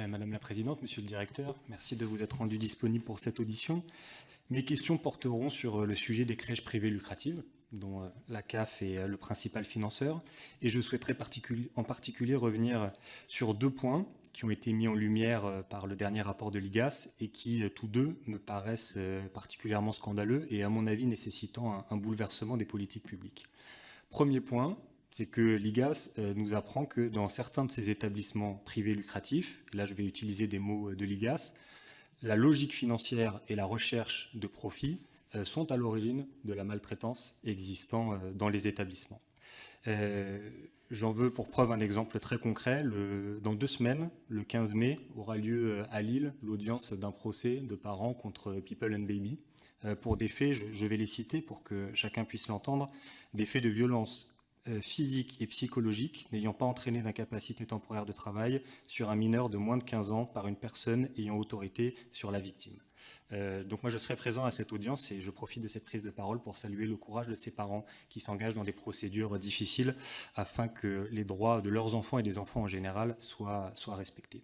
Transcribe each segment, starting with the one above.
Madame la Présidente, Monsieur le Directeur, merci de vous être rendu disponible pour cette audition. Mes questions porteront sur le sujet des crèches privées lucratives, dont la CAF est le principal financeur. Et je souhaiterais en particulier revenir sur 2 points qui ont été mis en lumière par le dernier rapport de l'IGAS et qui, tous deux, me paraissent particulièrement scandaleux et, à mon avis, nécessitant un bouleversement des politiques publiques. Premier point, c'est que l'IGAS nous apprend que dans certains de ces établissements privés lucratifs, là je vais utiliser des mots de l'IGAS, la logique financière et la recherche de profit sont à l'origine de la maltraitance existant dans les établissements. J'en veux pour preuve un exemple très concret. Dans 2 semaines, le 15 mai, aura lieu à Lille l'audience d'un procès de parents contre People and Baby pour des faits, je vais les citer pour que chacun puisse l'entendre, des faits de violence physique et psychologique n'ayant pas entraîné d'incapacité temporaire de travail sur un mineur de moins de 15 ans par une personne ayant autorité sur la victime. Donc moi je serai présent à cette audience et je profite de cette prise de parole pour saluer le courage de ces parents qui s'engagent dans des procédures difficiles afin que les droits de leurs enfants et des enfants en général soient respectés.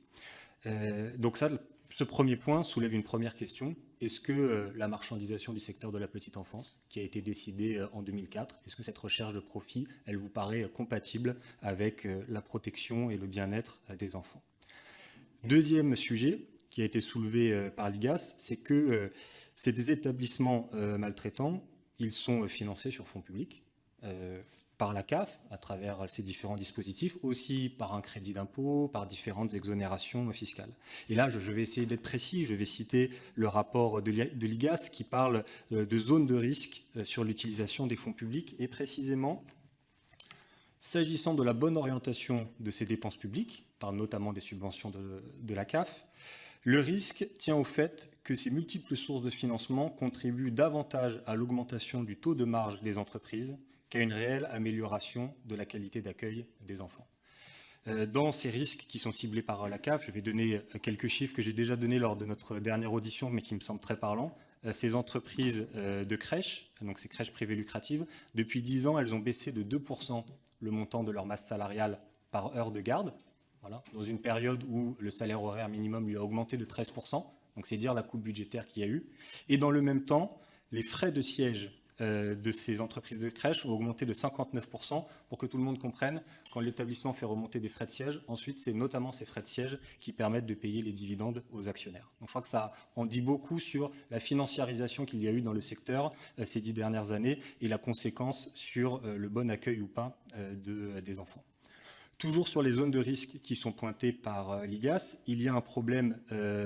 Donc ça, ce premier point soulève une première question. Est-ce que la marchandisation du secteur de la petite enfance, qui a été décidée en 2004, est-ce que cette recherche de profit, elle vous paraît compatible avec la protection et le bien-être des enfants? Deuxième sujet qui a été soulevé par l'IGAS, c'est que ces établissements maltraitants, ils sont financés sur fonds publics, par la CAF, à travers ces différents dispositifs, aussi par un crédit d'impôt, par différentes exonérations fiscales. Et là, je vais essayer d'être précis, je vais citer le rapport de l'IGAS qui parle de zones de risque sur l'utilisation des fonds publics, et précisément, s'agissant de la bonne orientation de ces dépenses publiques, par notamment des subventions de la CAF, le risque tient au fait que ces multiples sources de financement contribuent davantage à l'augmentation du taux de marge des entreprises qu'à une réelle amélioration de la qualité d'accueil des enfants. Dans ces risques qui sont ciblés par la CAF, je vais donner quelques chiffres que j'ai déjà donnés lors de notre dernière audition, mais qui me semblent très parlants. Ces entreprises de crèches, donc ces crèches privées lucratives, depuis 10 ans, elles ont baissé de 2% le montant de leur masse salariale par heure de garde, voilà, dans une période où le salaire horaire minimum lui a augmenté de 13%, donc c'est dire la coupe budgétaire qu'il y a eu. Et dans le même temps, les frais de siège de ces entreprises de crèche ont augmenté de 59%. Pour que tout le monde comprenne, quand l'établissement fait remonter des frais de siège, ensuite c'est notamment ces frais de siège qui permettent de payer les dividendes aux actionnaires. Donc je crois que ça en dit beaucoup sur la financiarisation qu'il y a eu dans le secteur ces 10 dernières années et la conséquence sur le bon accueil ou pas des enfants. Toujours sur les zones de risque qui sont pointées par l'IGAS, il y a un problème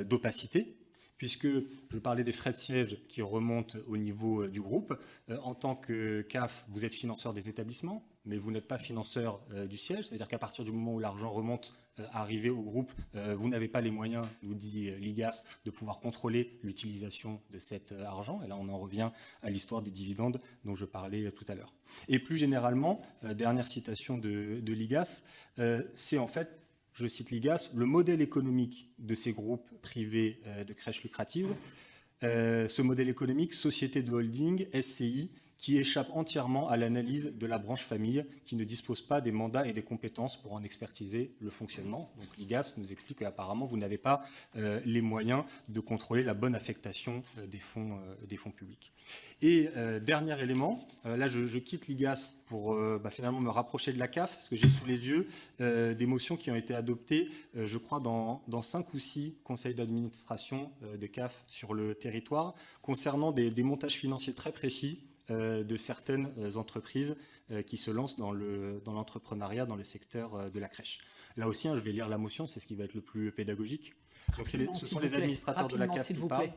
d'opacité, puisque je parlais des frais de siège qui remontent au niveau du groupe. En tant que CAF, vous êtes financeur des établissements, mais vous n'êtes pas financeur du siège, c'est-à-dire qu'à partir du moment où l'argent remonte arrivé au groupe, vous n'avez pas les moyens, nous dit l'IGAS, de pouvoir contrôler l'utilisation de cet argent. Et là, on en revient à l'histoire des dividendes dont je parlais tout à l'heure. Et plus généralement, dernière citation de l'IGAS, c'est en fait, je cite l'IGAS, le modèle économique de ces groupes privés de crèches lucratives, ce modèle économique, société de holding, SCI, qui échappe entièrement à l'analyse de la branche famille, qui ne dispose pas des mandats et des compétences pour en expertiser le fonctionnement. Donc l'IGAS nous explique qu'apparemment, vous n'avez pas les moyens de contrôler la bonne affectation des fonds publics. Et dernier élément, là je quitte l'IGAS pour finalement me rapprocher de la CAF, parce que j'ai sous les yeux des motions qui ont été adoptées, je crois, dans 5 ou 6 conseils d'administration des CAF sur le territoire, concernant des montages financiers très précis de certaines entreprises qui se lancent dans l'entrepreneuriat dans le secteur de la crèche. Là aussi, je vais lire la motion, c'est ce qui va être le plus pédagogique. Donc ce sont les administrateurs de la CAF qui parlent.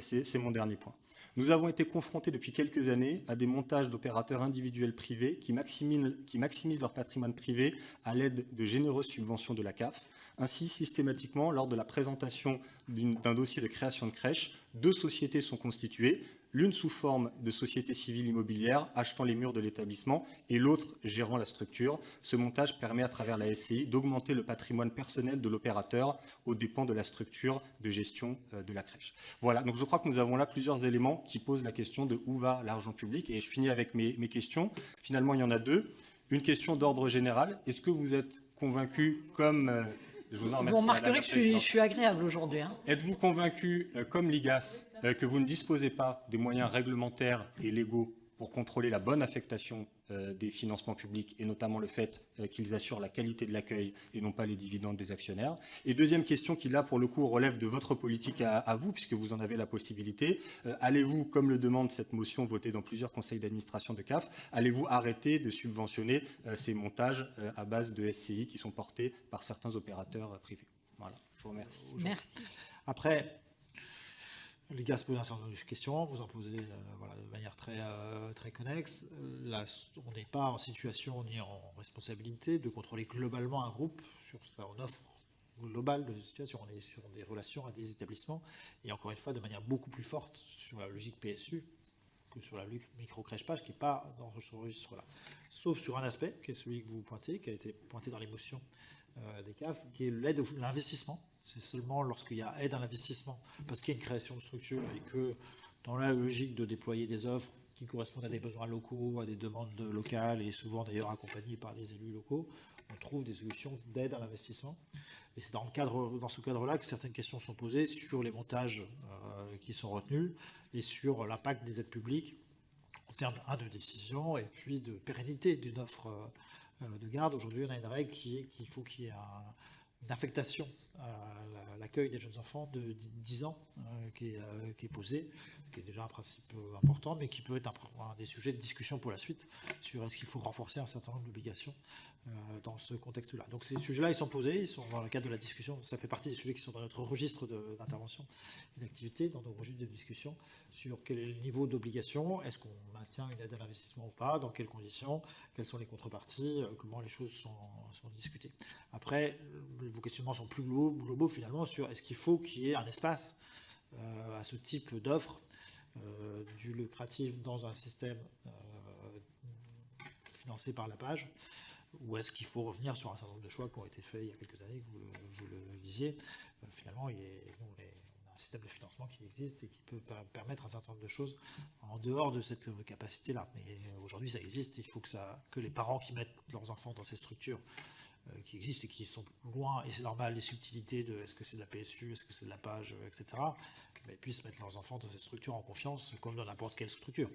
C'est mon dernier point. Nous avons été confrontés depuis quelques années à des montages d'opérateurs individuels privés qui maximisent leur patrimoine privé à l'aide de généreuses subventions de la CAF. Ainsi, systématiquement, lors de la présentation d'un dossier de création de crèche, 2 sociétés sont constituées, l'une sous forme de société civile immobilière achetant les murs de l'établissement et l'autre gérant la structure. Ce montage permet à travers la SCI d'augmenter le patrimoine personnel de l'opérateur aux dépens de la structure de gestion de la crèche. Voilà, donc je crois que nous avons là plusieurs éléments qui posent la question de où va l'argent public. Et je finis avec mes questions. Finalement, il y en a 2. Une question d'ordre général. Est-ce que vous êtes convaincu, comme Je vous en Vous remercie. remarquerez que je suis agréable aujourd'hui. Hein. Êtes-vous convaincu, comme l'IGAS, que vous ne disposez pas des moyens réglementaires et légaux pour contrôler la bonne affectation des financements publics et notamment le fait qu'ils assurent la qualité de l'accueil et non pas les dividendes des actionnaires? Et deuxième question qui, là, pour le coup, relève de votre politique à vous, puisque vous en avez la possibilité. Allez-vous, comme le demande cette motion votée dans plusieurs conseils d'administration de CAF, allez-vous arrêter de subventionner ces montages à base de SCI qui sont portés par certains opérateurs privés? Voilà, je vous remercie. Merci. Après, les gars se posent un certain nombre de questions, vous en posez voilà, de manière très connexe. Là, on n'est pas en situation ni en responsabilité de contrôler globalement un groupe sur son offre globale de situation. On est sur des relations à des établissements et encore une fois de manière beaucoup plus forte sur la logique PSU que sur la logique micro-crèche-page qui n'est pas dans ce registre-là. Sauf sur un aspect qui est celui que vous pointez, qui a été pointé dans les motions des CAF, qui est l'aide à l'investissement. C'est seulement lorsqu'il y a aide à l'investissement, parce qu'il y a une création de structure et que dans la logique de déployer des offres qui correspondent à des besoins locaux, à des demandes locales et souvent d'ailleurs accompagnées par des élus locaux, on trouve des solutions d'aide à l'investissement. Et c'est dans ce cadre-là que certaines questions sont posées sur les montages qui sont retenus et sur l'impact des aides publiques en termes de décision et puis de pérennité d'une offre de garde. Aujourd'hui, on a une règle qui est qu'il faut qu'il y ait une affectation à l'accueil des jeunes enfants de 10 ans qui est posée, qui est déjà un principe important, mais qui peut être un des sujets de discussion pour la suite sur est-ce qu'il faut renforcer un certain nombre d'obligations dans ce contexte-là. Donc ces sujets-là, ils sont posés, ils sont dans le cadre de la discussion, ça fait partie des sujets qui sont dans notre registre d'intervention et d'activité, dans nos registres de discussion sur quel est le niveau d'obligation, est-ce qu'on maintient une aide à l'investissement ou pas, dans quelles conditions, quelles sont les contreparties, comment les choses sont discutées. Après, vos questionnements sont plus globaux finalement sur est-ce qu'il faut qu'il y ait un espace à ce type d'offre du lucratif dans un système financé par la page, ou est-ce qu'il faut revenir sur un certain nombre de choix qui ont été faits il y a quelques années, que vous le disiez. Finalement, on a un système de financement qui existe et qui peut permettre un certain nombre de choses en dehors de cette capacité-là. Mais aujourd'hui, ça existe, il faut que les parents qui mettent leurs enfants dans ces structures qui existent et qui sont loin, et c'est normal, les subtilités de est-ce que c'est de la PSU, est-ce que c'est de la page, etc., mais puissent mettre leurs enfants dans cette structure en confiance, comme dans n'importe quelle structure.